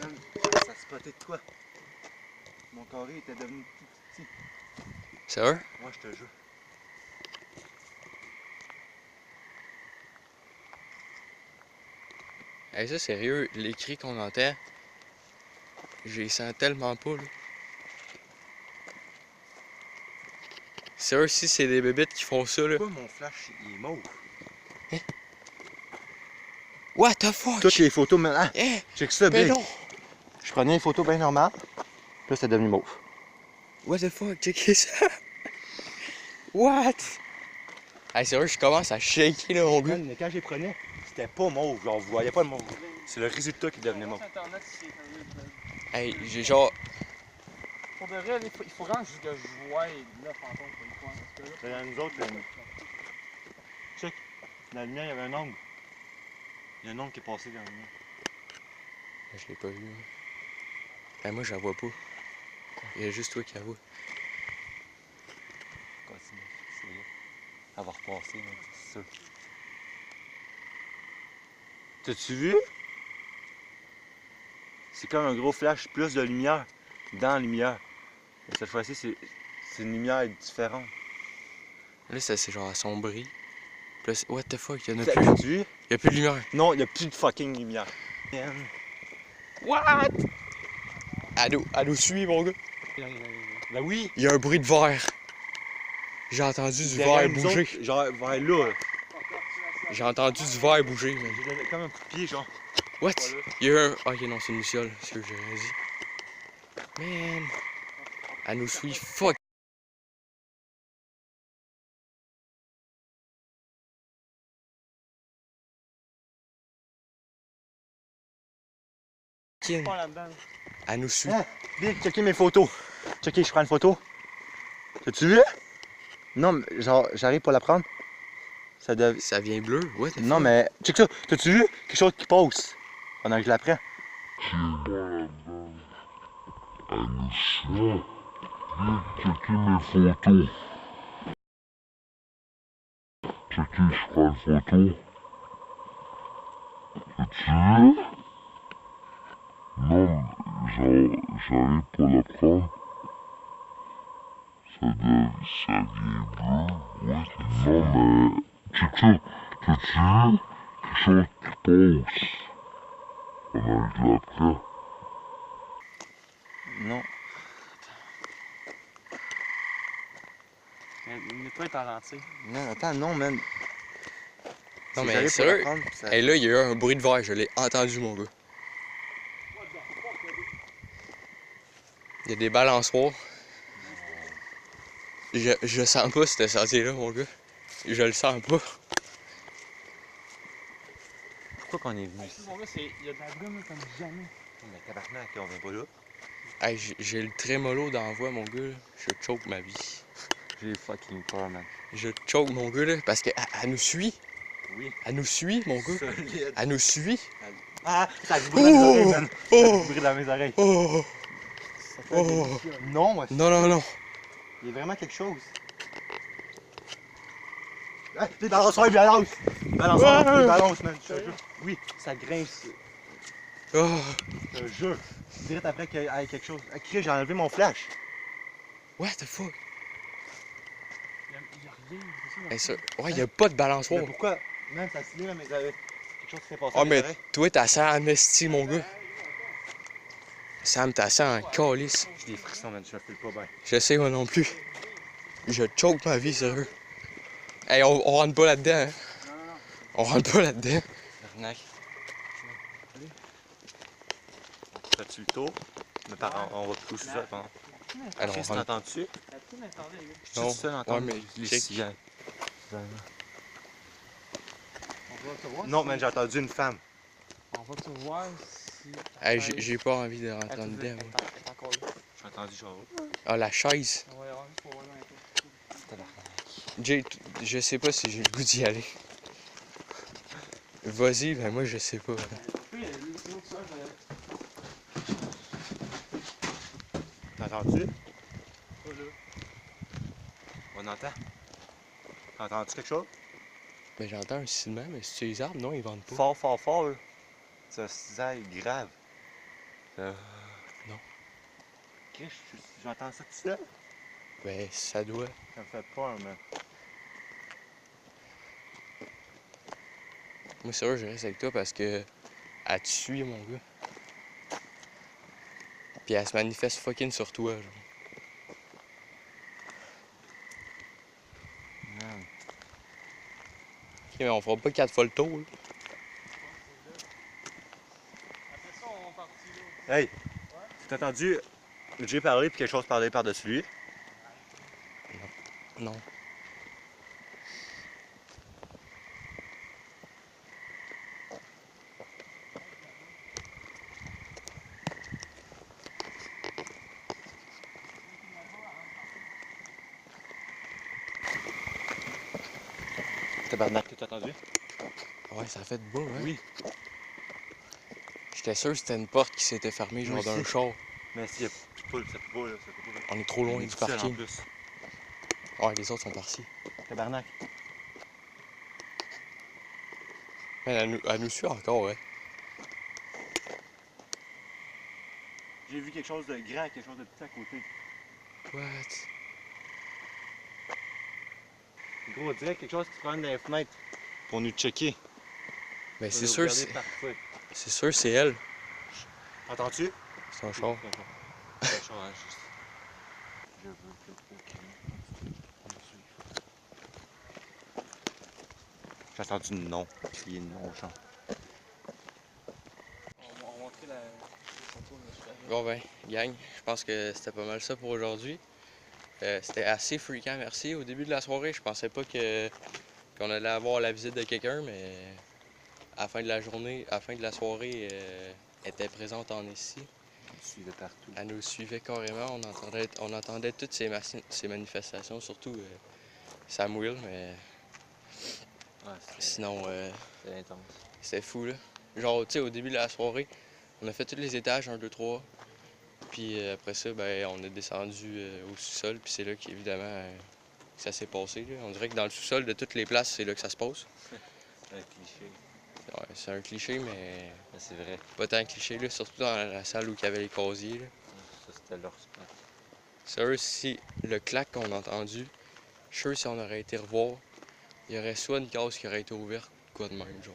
Speaker 4: Man, ça spottait de quoi? Mon carré était devenu tout petit.
Speaker 1: Sérieux?
Speaker 4: Moi, je te jure.
Speaker 1: Hey, ça, sérieux, les cris qu'on entend, je les sens tellement pas, là. Sérieux, si c'est des bébites qui font ça, là.
Speaker 4: Pourquoi mon flash, il est mauve?
Speaker 1: What the fuck?
Speaker 4: Toutes les photos maintenant.
Speaker 1: Eh!
Speaker 4: Check ça,
Speaker 1: Ben
Speaker 4: Bill.
Speaker 1: non!
Speaker 4: Je prenais une photo bien normale. Puis là, c'est devenu mauve.
Speaker 1: What the fuck? Checkez ça! What? Hey, c'est vrai, je commence à shaker, là, mon gars.
Speaker 4: Mais quand je les prenais, c'était pas mauve. Genre, vous voyez pas le mauve. C'est le résultat qui devenait mauve.
Speaker 1: Hey, j'ai genre.
Speaker 3: Pour de vrai, il faut vraiment juste que je voie le fantôme pour le coin. Parce que là,
Speaker 4: Dans nous autres, check. Dans la lumière, il y avait un ombre. Il y a un ombre qui est passé dans la lumière.
Speaker 1: Je l'ai pas vu. Hey, moi, je la vois pas. Il y a juste toi qui la vois.
Speaker 4: Continue. C'est là. Elle va repasser, c'est sûr. T'as-tu vu? C'est comme un gros flash plus de lumière dans la lumière. Et cette fois-ci, c'est une lumière différente.
Speaker 1: Là, ça c'est genre assombri. Puis là, what the fuck, y'en a
Speaker 4: T'as
Speaker 1: plus.
Speaker 4: vu?
Speaker 1: Y'a plus de lumière.
Speaker 4: Non, il n'y a plus de fucking lumière.
Speaker 1: What? Elle nous suit, mon gars.
Speaker 4: Ben oui.
Speaker 1: Il y a un bruit de verre. J'ai entendu du verre bouger.
Speaker 4: Autres, genre vers là.
Speaker 1: J'ai entendu du verre bouger, man.
Speaker 4: J'ai donné comme un coup de pied, genre.
Speaker 1: What? Il y a un. Ok, non, c'est une luciole, c'est ce que j'aurais dit. Man. Elle nous suit, fuck. Elle nous suit.
Speaker 4: Hein? Viens, checker mes photos. Checker, je prends une photo. T'as-tu vu? Non, mais genre, j'arrive pour la prendre.
Speaker 1: Ça vient bleu? What?
Speaker 4: Non, mais check ça. T'as-tu vu? Quelque chose qui passe pendant que je la prends.
Speaker 13: Elle nous suit. Viens checker mes photos. Checker, je prends une photo. T'as-tu vu? Non, genre, j'arrive pour la prendre. Ça vient bleu, ouais. Non, mais, check ça. T'as-tu vu? Quelque chose qui passe pendant que je la prends.
Speaker 4: Non.
Speaker 3: Il n'est pas être ralenti.
Speaker 4: Non, attends, non, man.
Speaker 1: Non, mais sérieux? Et là, il y a eu un bruit de verre, je l'ai entendu, mon gars. Il y a des balançoires. Je sens pas ce sentier-là, mon gars. Je le sens pas.
Speaker 4: Pourquoi qu'on est venu ici?
Speaker 3: Mon gars, il y a de la brume comme jamais.
Speaker 4: Mais tabarnak, on vient pas là.
Speaker 1: Hey, j'ai le trémolo dans la voix, mon gars. Je choke ma vie.
Speaker 4: J'ai fucking peur, man.
Speaker 1: Je choke, mon gars, là, parce qu'elle nous suit.
Speaker 4: Oui.
Speaker 1: Elle nous suit, mon gars.
Speaker 4: Solide.
Speaker 1: Elle nous suit.
Speaker 4: Ah, ça a vibré dans mes oreilles, man. Ça a vibré dans mes oreilles.
Speaker 1: Oh! Oh!
Speaker 4: Non, moi.
Speaker 1: Non, non, non.
Speaker 4: Il y a vraiment quelque chose. Ah, les balançoires, ils balancent. Ils balancent, man. Je te jure. Oui, ça grince.
Speaker 1: Oh!
Speaker 4: Je te jure. Direct après qu'il y ait quelque chose. Ah, j'ai enlevé mon flash.
Speaker 1: What the fuck?
Speaker 3: Il y a rien.
Speaker 1: Hey, ça... Ouais, il y a pas de balançoire.
Speaker 4: Mais pourquoi? Man, ça a signé dans mes oreilles. Quelque chose qui s'est passé
Speaker 1: Ah,
Speaker 4: dans mes
Speaker 1: mais
Speaker 4: oreilles.
Speaker 1: toi, t'as ça en esti, mon gars. Sam, t'as ça en calice.
Speaker 4: J'ai des frissons, man. Je me file pas bien.
Speaker 1: Je sais, moi non plus. Je choke ma vie, sérieux. Hey, on rentre pas là-dedans, hein?
Speaker 3: Non.
Speaker 1: On rentre pas là-dedans.
Speaker 4: Arnaque. Fais-tu le tour? Mes parents, on va plus ça pendant.
Speaker 1: Alors,
Speaker 4: Chris,
Speaker 1: on rentre.
Speaker 4: t'entends-tu? Je
Speaker 1: Non.
Speaker 4: suis seul à
Speaker 1: Ouais,
Speaker 4: entendre
Speaker 1: mais
Speaker 4: les
Speaker 1: check.
Speaker 4: cigales. Non, man, j'ai entendu une femme.
Speaker 3: On va te voir si.
Speaker 1: Hey, j'ai pas envie de rentrer en dedans, moi.
Speaker 3: Elle est encore là.
Speaker 4: J'ai entendu genre.
Speaker 1: Ah, la chaise.
Speaker 3: On va y avoir juste pour voir dans les têtes.
Speaker 1: Jay, je sais pas si j'ai le goût d'y aller. Vas-y, ben moi, je sais pas.
Speaker 4: T'entends-tu? On entend? T'entends-tu quelque chose?
Speaker 1: Ben j'entends un sifflement, mais c'est les arbres, non, ils vendent pas.
Speaker 4: Fort, fort, fort, là. C'est un cisaille grave.
Speaker 1: Non.
Speaker 4: Chris, j'entends ça tout seul?
Speaker 1: Ben, ça doit.
Speaker 4: Ça me fait peur, man.
Speaker 1: Moi, c'est sûr, je reste avec toi parce que elle te suit, mon gars. Puis elle se manifeste fucking sur toi, genre.
Speaker 4: Man.
Speaker 1: Ok, mais on fera pas 4 fois le tour, là.
Speaker 3: Après ça, on va partir là.
Speaker 4: Hey! T'as entendu Jay parler puis quelque chose parler par-dessus lui?
Speaker 1: Non.
Speaker 4: T'as entendu?
Speaker 5: Ouais, ça a fait de boum, hein?
Speaker 4: Oui.
Speaker 5: J'étais sûr que c'était une porte qui s'était fermée, genre d'un char.
Speaker 4: Mais s'il y a plus pas, ça peut pas, là. Ça peut pas.
Speaker 5: On est trop loin
Speaker 4: On est
Speaker 5: du
Speaker 4: tout seul,
Speaker 5: parking.
Speaker 4: en plus.
Speaker 5: Ouais, les autres sont partis.
Speaker 4: Tabarnak.
Speaker 5: Mais elle nous suit encore, ouais.
Speaker 4: J'ai vu quelque chose de grand, quelque chose de petit à côté.
Speaker 5: What?
Speaker 4: Gros, on dirait quelque chose qui se promène dans les fenêtres. Pour nous checker.
Speaker 5: Mais
Speaker 4: Pour
Speaker 5: c'est
Speaker 4: nous
Speaker 5: sûr,
Speaker 4: regarder parfait.
Speaker 5: c'est sûr, c'est elle.
Speaker 4: Entends-tu?
Speaker 5: C'est un char.
Speaker 4: C'est un char, hein, juste. Je veux que aucun. J'ai entendu non. Crier non au champ.
Speaker 7: On va montrer la photo de monsieur.
Speaker 1: Bon ben, gang, je pense que c'était pas mal ça pour aujourd'hui. C'était assez fréquent, merci. Au début de la soirée, je pensais pas qu'on allait avoir la visite de quelqu'un, mais à la fin de la journée, à la fin de la soirée, elle était présente en ici.
Speaker 4: Elle nous suivait partout.
Speaker 1: Elle nous suivait carrément, on entendait toutes ces manifestations, surtout Samuel, mais
Speaker 4: Ouais,
Speaker 1: sinon,
Speaker 4: c'était intense.
Speaker 1: c'était fou là. Genre, tu sais, au début de la soirée, on a fait tous les étages, 1, 2, 3. Puis après ça, ben, on est descendu au sous-sol, puis c'est là qu'évidemment ça s'est passé. Là. On dirait que dans le sous-sol de toutes les places, c'est là que ça se passe.
Speaker 4: C'est un cliché.
Speaker 1: Ouais, c'est un cliché, mais
Speaker 4: Mais c'est vrai.
Speaker 1: pas tant cliché, là, surtout dans la salle où il y avait les casiers. Là.
Speaker 4: Ça, c'était leur spot.
Speaker 1: Sérieux, si le clac qu'on a entendu, je suis sûr si on aurait été revoir, il y aurait soit une case qui aurait été ouverte, quoi de même, genre.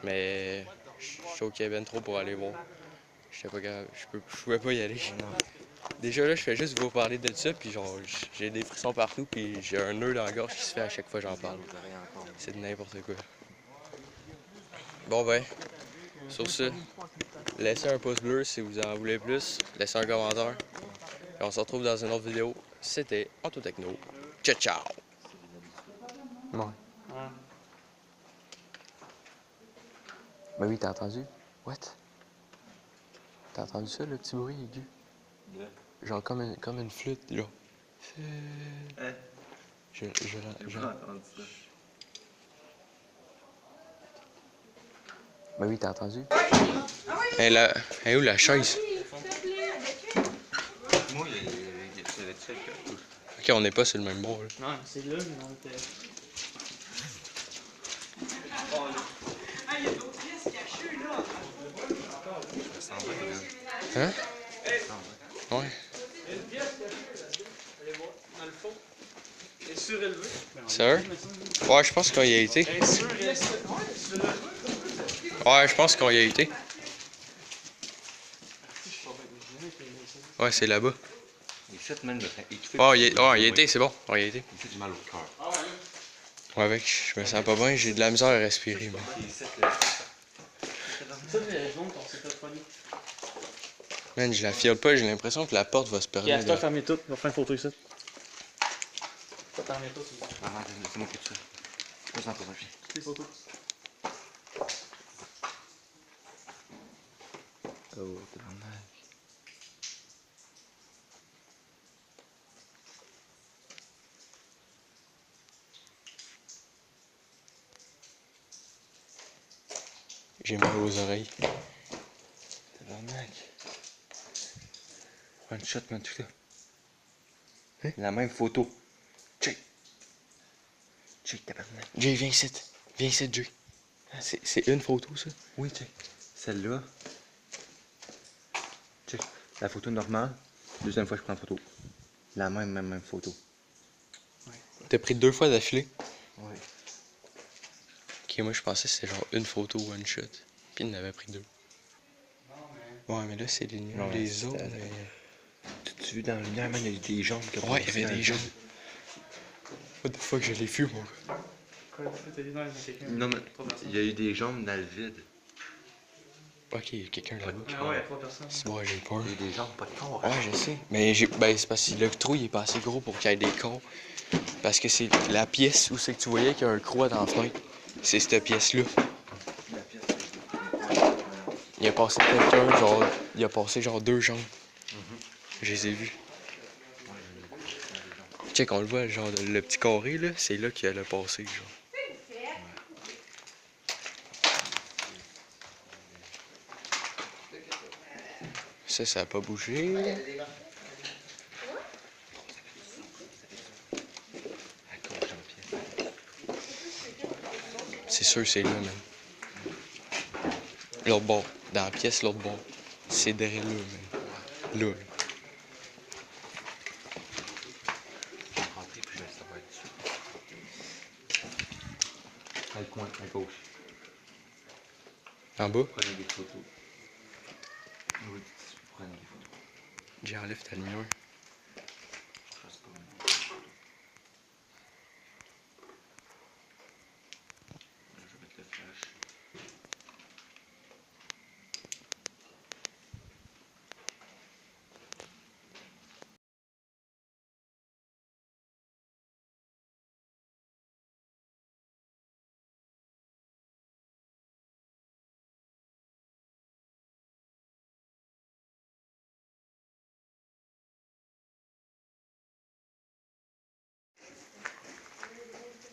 Speaker 1: Mais je suis au cabine trop pour aller voir. J'étais pas capable, je pouvais pas y aller. Déjà là, je fais juste vous parler de ça, puis genre, j'ai des frissons partout, puis j'ai un nœud dans la gorge qui se fait à chaque fois que j'en parle. C'est de n'importe quoi. Bon ben, sur ce, laissez un pouce bleu si vous en voulez plus, laissez un commentaire, et on se retrouve dans une autre vidéo. C'était Antotechno. Ciao, ciao!
Speaker 5: Ouais. Ben oui, t'as entendu? What? T'as entendu ça, le petit bruit aigu?
Speaker 4: Yeah.
Speaker 5: Genre comme une flûte, là.
Speaker 4: Hein?
Speaker 5: Je
Speaker 4: J'ai pas entendu ça.
Speaker 5: Ben oui, t'as entendu?
Speaker 1: Elle est où la chaise?
Speaker 4: Moi, il y avait quelqu'un.
Speaker 1: Ok, on n'est pas sur le même bord, là.
Speaker 7: Non, c'est là, mais on était.
Speaker 3: Ah, il y a d'autres pièces cachées, là.
Speaker 4: Ça sent bien, là.
Speaker 1: Hein?
Speaker 4: Ça sent bien.
Speaker 1: Ouais.
Speaker 3: Une pièce cachée. Allez voir, dans le fond. Elle est surélevée.
Speaker 1: Sérieux? Ouais, je pense qu'on y a été.
Speaker 3: Elle est surélevée. Ouais, surélevée.
Speaker 1: Ouais, je pense qu'on y a été. Ouais, c'est là-bas.
Speaker 4: Les 7 même me fait étouffer.
Speaker 1: Oh, il a été, c'est bon. On y a été.
Speaker 4: Il me fait du mal au cœur.
Speaker 1: Ouais, mec, je me sens pas bien, j'ai de la misère à respirer, moi.
Speaker 4: Les 7, là.
Speaker 7: Ça, c'est les secondes qu'on s'est fait pogner.
Speaker 1: Man, je la file pas, j'ai l'impression que la porte va se
Speaker 7: Ok,
Speaker 1: perdre.
Speaker 7: à ce temps, fermez tout. On va faire une photo ici. Fermez tout, s'il vous plaît.
Speaker 4: Ah, c'est moi qui tue. Je me sens pas bien.
Speaker 7: Toutes les photos.
Speaker 4: Oh, tabarnak.
Speaker 1: J'ai mal aux oreilles.
Speaker 4: Tabarnak. One shot, man, tout ça. Hein? La même photo. Check. Check, tabarnak.
Speaker 1: Jay, viens ici. Viens ici, Jay. C'est une photo, ça?
Speaker 4: Oui, check. Celle-là. Check. La photo normale. Deuxième fois que je prends la photo. La même photo.
Speaker 1: T'as pris 2 fois d'affilée?
Speaker 4: Oui.
Speaker 1: Ok, moi je pensais que c'était genre une photo one shot. Puis il en avait pris 2. Ouais, mais là c'est les numéros des autres. Mais...
Speaker 4: Tu vu dans le lumière, man, il y a eu des jambes.
Speaker 1: Ouais, il y avait des jambes. What the fuck, je l'ai vu, mon gars.
Speaker 7: Quoi, t'as dit non, il y a quelqu'un.
Speaker 4: Non, mais il y a eu des jambes dans le vide.
Speaker 1: Ok, il y a quelqu'un là-bas.
Speaker 7: Ah ouais, il y a 3 personnes.
Speaker 1: C'est bon, j'ai peur.
Speaker 4: Il y a des jambes, pas de corps.
Speaker 1: Ouais, je sais. Mais ben, c'est parce que le trou il est pas assez gros pour qu'il y ait des corps. Parce que c'est la pièce où c'est que tu voyais qu'il y a un croix dans la fenêtre. C'est cette pièce-là. Il a passé quelqu'un, genre. Il a passé genre 2 jambes. Je les ai vus. Check, on le voit, genre le petit carré là, c'est là qu'il a passé, genre. Ça a pas bougé. C'est sûr, c'est là, man. L'autre bord. Dans la pièce, l'autre bord. C'est derrière là, man. Là.
Speaker 4: À le coin, à gauche.
Speaker 1: En bas?
Speaker 4: Prenez des photos. Oui, prenez des photos.
Speaker 1: J'enlève ta lumière.
Speaker 4: Je vais mettre le flash.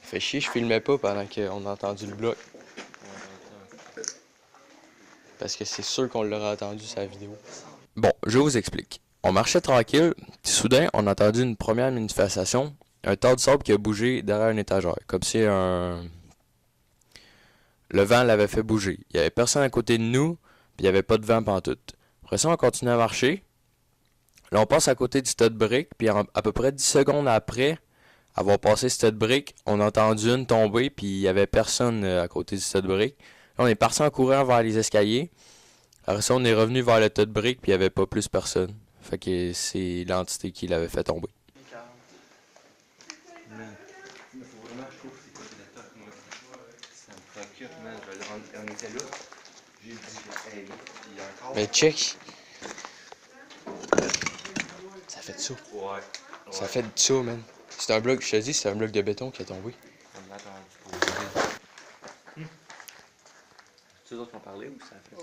Speaker 1: Fait chier, je filmais pas pendant qu'on a entendu le bloc. Parce que c'est sûr qu'on l'aurait entendu sa vidéo. Bon, je vous explique. On marchait tranquille, puis soudain, on a entendu une première manifestation, un tas de sable qui a bougé derrière une étagère, comme si le vent l'avait fait bouger. Il y avait personne à côté de nous, puis il y avait pas de vent pantoute. Après ça, on continue à marcher. Là, on passe à côté du tas de briques, puis à peu près 10 secondes après avoir passé ce tas de briques, on a entendu une tomber, puis il y avait personne à côté du tas de briques. Là, on est parti en courant vers les escaliers. Après ça, on est revenu vers le tas de briques, puis il n'y avait pas plus personne. Fait que c'est l'entité qui l'avait fait tomber.
Speaker 4: Man, il faut vraiment que je trouve c'est quoi la toque, moi. Ça me préoccupe, man. On était là. J'ai dit, hey, il y a encore.
Speaker 1: Mais check! Ça fait de ça.
Speaker 4: Ouais.
Speaker 1: Ça fait de ça, man. C'est un bloc, je te dis, c'est un bloc de béton qui a tombé.
Speaker 4: On m'a entendu poser. C'est eux autres qui ont parlé ou ça a fait?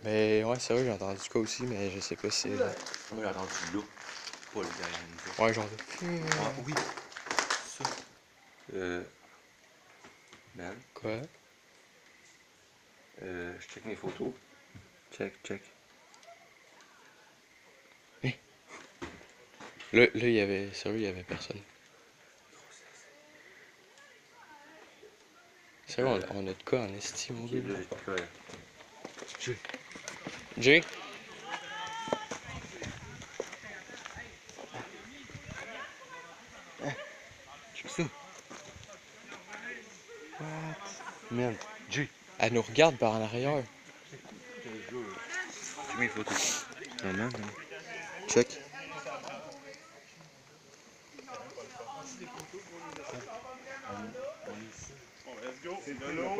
Speaker 1: Mais ouais, c'est vrai, j'ai entendu quoi aussi, mais je sais pas si c'est.
Speaker 4: Moi, j'ai entendu là. Pas le derrière nous.
Speaker 1: Ouais, genre.
Speaker 4: Ah, oui. Ça. Man.
Speaker 1: Quoi?
Speaker 4: Je check mes photos. Check.
Speaker 1: Là, il y avait. Sérieux, il y avait personne. Sérieux, on a de quoi en estime, mon gars? Jay?
Speaker 4: Check ça. What? Man, Jay.
Speaker 1: Elle nous regarde par en arrière.
Speaker 4: Check mes photos. Man. Check.
Speaker 11: Let's go. C'est de l'eau.